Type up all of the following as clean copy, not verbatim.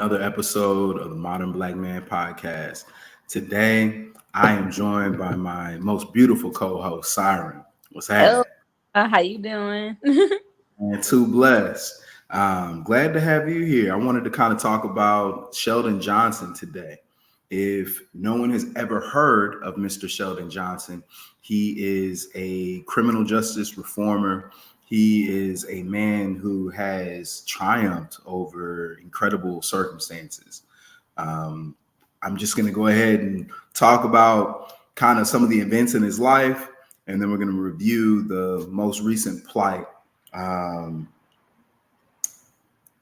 another episode of the Modern Black Man Podcast. Today, I am joined by my most beautiful co-host, Siren. What's Oh, happening? how you doing? And too blessed. Glad to have you here. I wanted to kind of talk about Sheldon Johnson today. If no one has ever heard of Mr. Sheldon Johnson, he is a criminal justice reformer. He is a man who has triumphed over incredible circumstances. Um, I'm just going to go ahead and talk about kind of some of the events in his life, and then we're going to review the most recent plight. Um,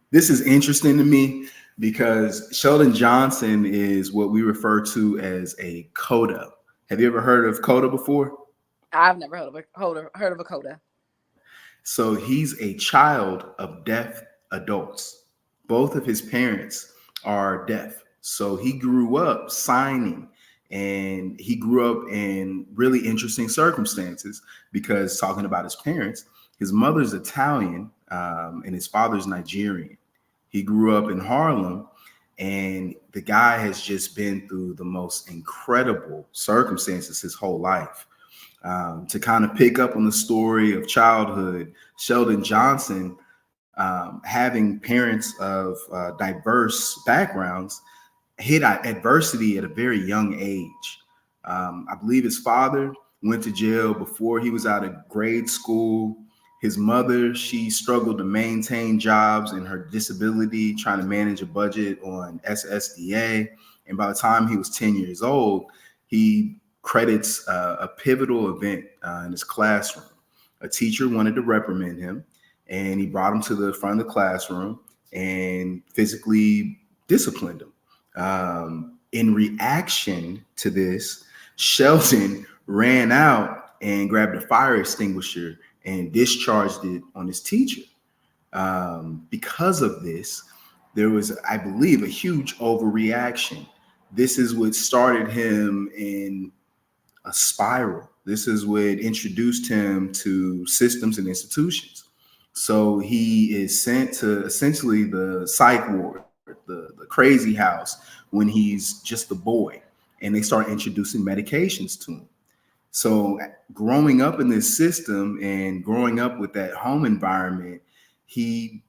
this is interesting to me because Sheldon Johnson is what we refer to as a coda. Have you ever heard of coda before? I've never heard of a coda. So he's a child of deaf adults. Both of his parents are deaf. So he grew up signing, and he grew up in really interesting circumstances because talking about his parents, his mother's Italian, and his father's Nigerian. He grew up in Harlem, and the guy has just been through the most incredible circumstances his whole life. To kind of pick up on the story of childhood, Sheldon Johnson, having parents of diverse backgrounds, hit adversity at a very young age. I believe his father went to jail before he was out of grade school. His mother, she struggled to maintain jobs in her disability, trying to manage a budget on SSDA. And by the time he was 10 years old, he credits a pivotal event in his classroom. A teacher wanted to reprimand him, and he brought him to the front of the classroom and physically disciplined him. In reaction to this, Sheldon ran out and grabbed a fire extinguisher and discharged it on his teacher. Because of this, there was, I believe, a huge overreaction. This is what started him in a spiral. This is what introduced him to systems and institutions. So he is sent to essentially the psych ward, the crazy house, when he's just a boy, and they start introducing medications to him. So growing up in this system and growing up with that home environment, he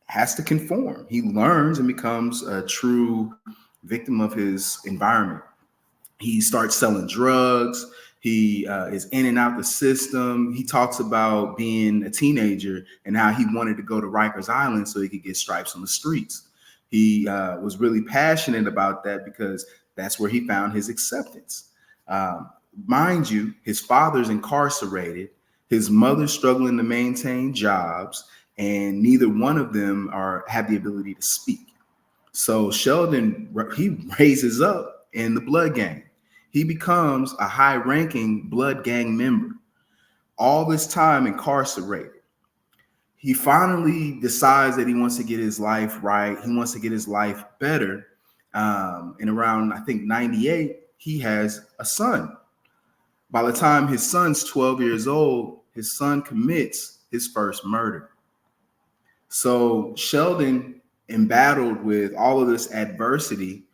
has to conform. He learns and becomes a true victim of his environment. He starts selling drugs. He is in and out the system. He talks about being a teenager and how he wanted to go to Rikers Island so he could get stripes on the streets. He was really passionate about that because that's where he found his acceptance. Mind you, his father's incarcerated. His mother's struggling to maintain jobs, and neither one of them have the ability to speak. So Sheldon, he raises up in the blood gang. He becomes a high-ranking blood gang member. All this time incarcerated. He finally decides that he wants to get his life right. He wants to get his life better. And around, I think, 98, he has a son. By the time his son's 12 years old, his son commits his first murder. So Sheldon, embattled with all of this adversity,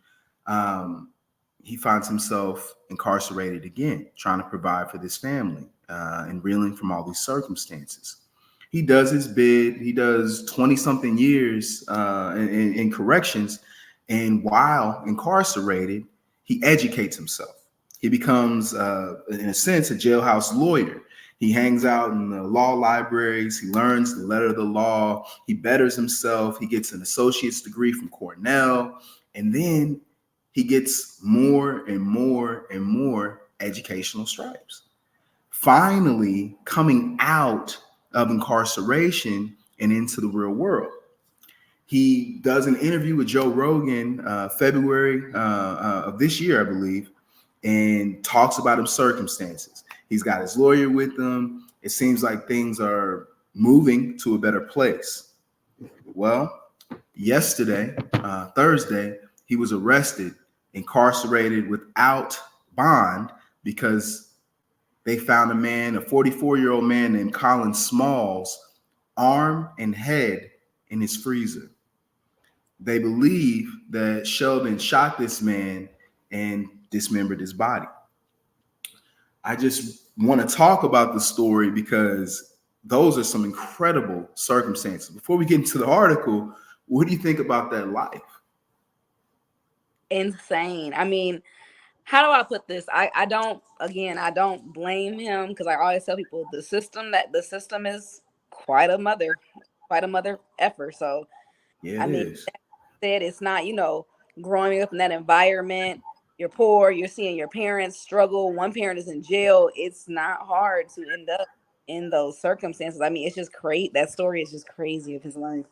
he finds himself incarcerated again, trying to provide for this family and reeling from all these circumstances. He does his bid. He does 20-something years in corrections. And while incarcerated, he educates himself. He becomes, in a sense, a jailhouse lawyer. He hangs out in the law libraries. He learns the letter of the law. He betters himself. He gets an associate's degree from Cornell. And then he gets more and more and more educational stripes. Finally, coming out of incarceration and into the real world. He does an interview with Joe Rogan, February of this year, I believe, and talks about his circumstances. He's got his lawyer with him. It seems like things are moving to a better place. Well, yesterday, Thursday, he was arrested, incarcerated without bond because they found a 44-year-old man named Colin Smalls, arm and head in his freezer. they believe that Sheldon shot this man and dismembered his body. I just want to talk about the story because those are some incredible circumstances. Before we get into the article, what do you think about that life? Insane. I mean, how do I put this? I don't blame him, because I always tell people the system is quite a mother effer. So Yeah, I it mean, is. that said, it's not, growing up in that environment. You're poor, you're seeing your parents struggle. One parent is in jail. It's not hard to end up in those circumstances. I mean, it's just crazy. That story is just crazy of his life.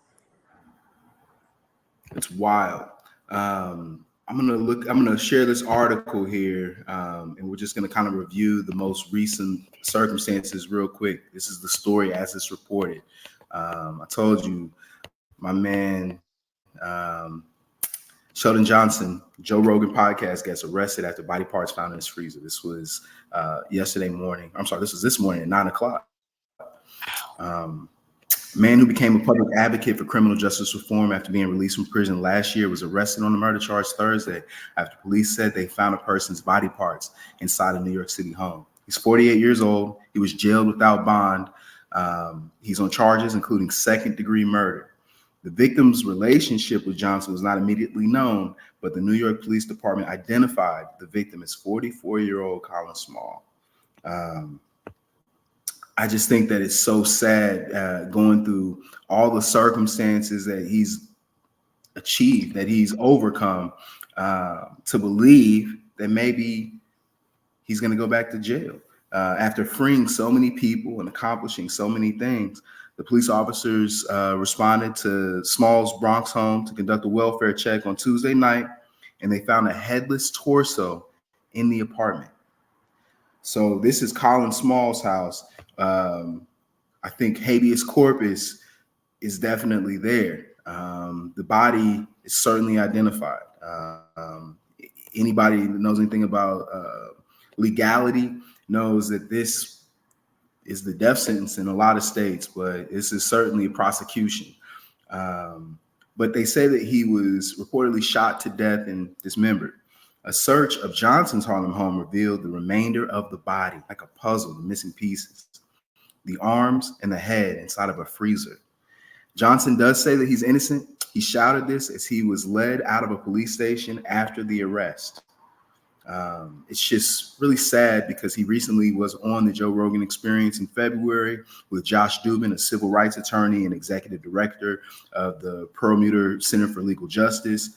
It's wild. I'm gonna share this article here, and we're just gonna kind of review the most recent circumstances real quick. This is the story as it's reported. I told you, my man, Sheldon Johnson, Joe Rogan podcast, gets arrested after body parts found in his freezer. This was yesterday morning. I'm sorry, this was this morning at 9 o'clock. Man who became a public advocate for criminal justice reform after being released from prison last year was arrested on the murder charge Thursday after police said they found a person's body parts inside a New York City home. He's 48 years old. He was jailed without bond. He's on charges including second-degree murder. The victim's relationship with Johnson was not immediately known, but the New York Police Department identified the victim as 44-year-old Colin Small. I just think that it's so sad going through all the circumstances that he's achieved, that he's overcome, to believe that maybe he's going to go back to jail. After freeing so many people and accomplishing so many things, the police officers responded to Small's Bronx home to conduct a welfare check on Tuesday night, and they found a headless torso in the apartment. So this is Colin Small's house. I think habeas corpus is definitely there. The body is certainly identified. Anybody that knows anything about legality knows that this is the death sentence in a lot of states, but this is certainly a prosecution. But they say that he was reportedly shot to death and dismembered. A search of Johnson's Harlem home revealed the remainder of the body, like a puzzle, the missing pieces, the arms and the head inside of a freezer. Johnson does say that he's innocent. He shouted this as he was led out of a police station after the arrest. It's just really sad because he recently was on the Joe Rogan Experience in February with Josh Dubin, a civil rights attorney and executive director of the Perlmutter Center for Legal Justice.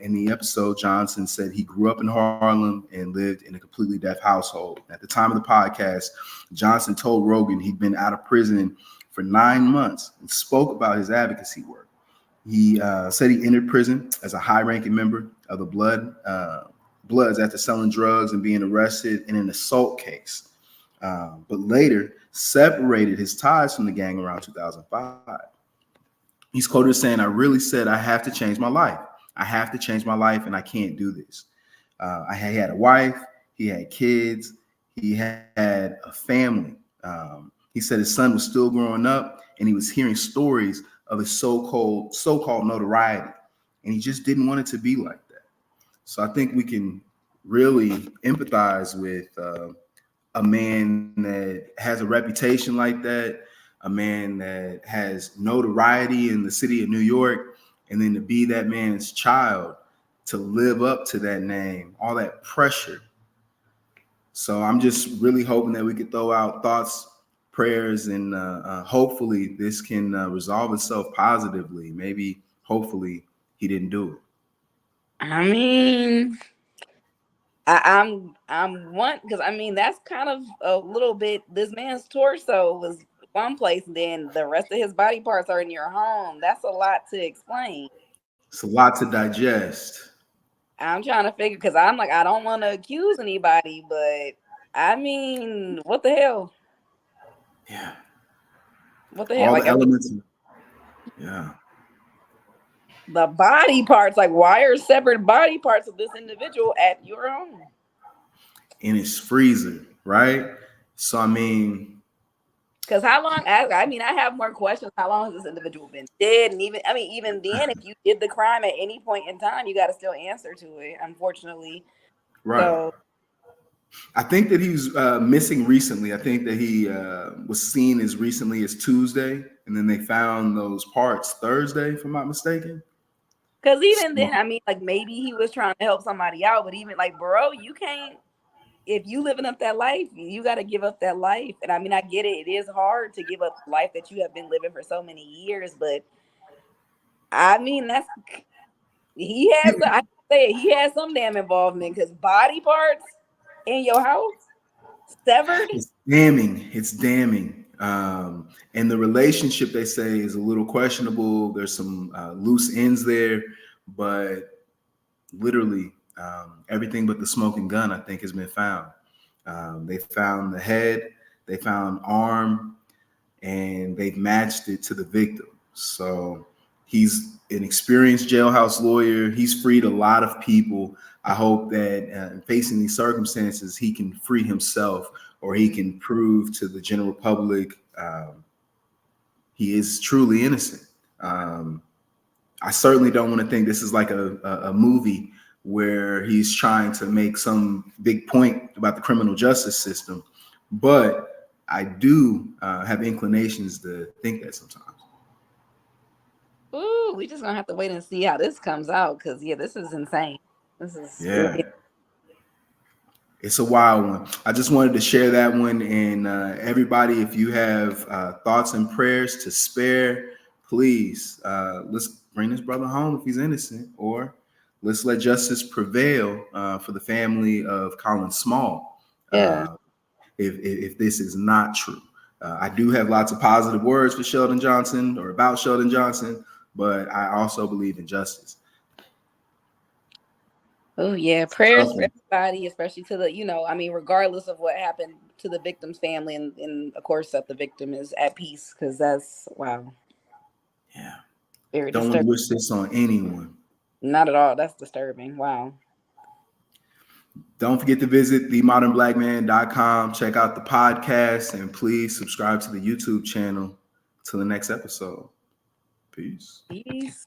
In the episode, Johnson said he grew up in Harlem and lived in a completely deaf household. At the time of the podcast, Johnson told Rogan he'd been out of prison for 9 months and spoke about his advocacy work. He said he entered prison as a high-ranking member of the Bloods after selling drugs and being arrested in an assault case, but later separated his ties from the gang around 2005. He's quoted as saying, "I really said I have to change my life. I have to change my life, and I can't do this." He had a wife, he had kids, he had a family. He said his son was still growing up, and he was hearing stories of his so-called notoriety, and he just didn't want it to be like that. So I think we can really empathize with a man that has a reputation like that, a man that has notoriety in the city of New York, and then to be that man's child, to live up to that name, all that pressure. So I'm just really hoping that we could throw out thoughts, prayers, and hopefully this can resolve itself positively. Maybe, hopefully, he didn't do it. I mean, I'm one, because I mean that's kind of a little bit. This man's torso was one place, and then the rest of his body parts are in your home. That's a lot to explain. It's a lot to digest. I'm trying to figure, because I'm like, I don't want to accuse anybody, but I mean, what the hell? Yeah. What the hell? All Like the elements. Yeah. the body parts, like why are separate body parts of this individual at your home? In his freezer, right? So I mean, Because how long? I mean, I have more questions. How long has this individual been dead? And even then, if you did the crime at any point in time, you got to still answer to it. Unfortunately, Right. so I think that he was missing recently. I think that he was seen as recently as Tuesday, and then they found those parts Thursday, if I'm not mistaken. because even So, then, I mean, like maybe he was trying to help somebody out, but even like, bro, you can't. If you living up that life, you got to give up that life. And I mean, I get it. It is hard to give up life that you have been living for so many years, but I mean, he has. I say it, he has some damn involvement because body parts in your house severed. it's damning. It's damning. And the relationship, they say, is a little questionable. There's some loose ends there, but literally everything but the smoking gun, I think, has been found. They found the head, they found arm, and they've matched it to the victim. So he's an experienced jailhouse lawyer. He's freed a lot of people. I hope that facing these circumstances, he can free himself, or he can prove to the general public he is truly innocent. I certainly don't want to think this is like a movie where he's trying to make some big point about the criminal justice system, but I do have inclinations to think that sometimes. Ooh, we just gonna have to wait and see how this comes out because yeah, this is insane. This is Yeah, it's a wild one. I just wanted to share that one, and everybody, if you have thoughts and prayers to spare, please let's bring this brother home if he's innocent, or let's let justice prevail for the family of Colin Small. yeah. If this is not true, I do have lots of positive words for Sheldon Johnson or about Sheldon Johnson, but I also believe in justice. Oh yeah, prayers for everybody, especially to the, I mean, regardless of what happened to the victim's family, and of course that the victim is at peace, because that's wow. Yeah. Very Don't want to disturbing. wish this on anyone. Not at all. That's disturbing. Wow. Don't forget to visit themodernblackman.com. Check out the podcast, and please subscribe to the YouTube channel. Till the next episode. Peace. Peace.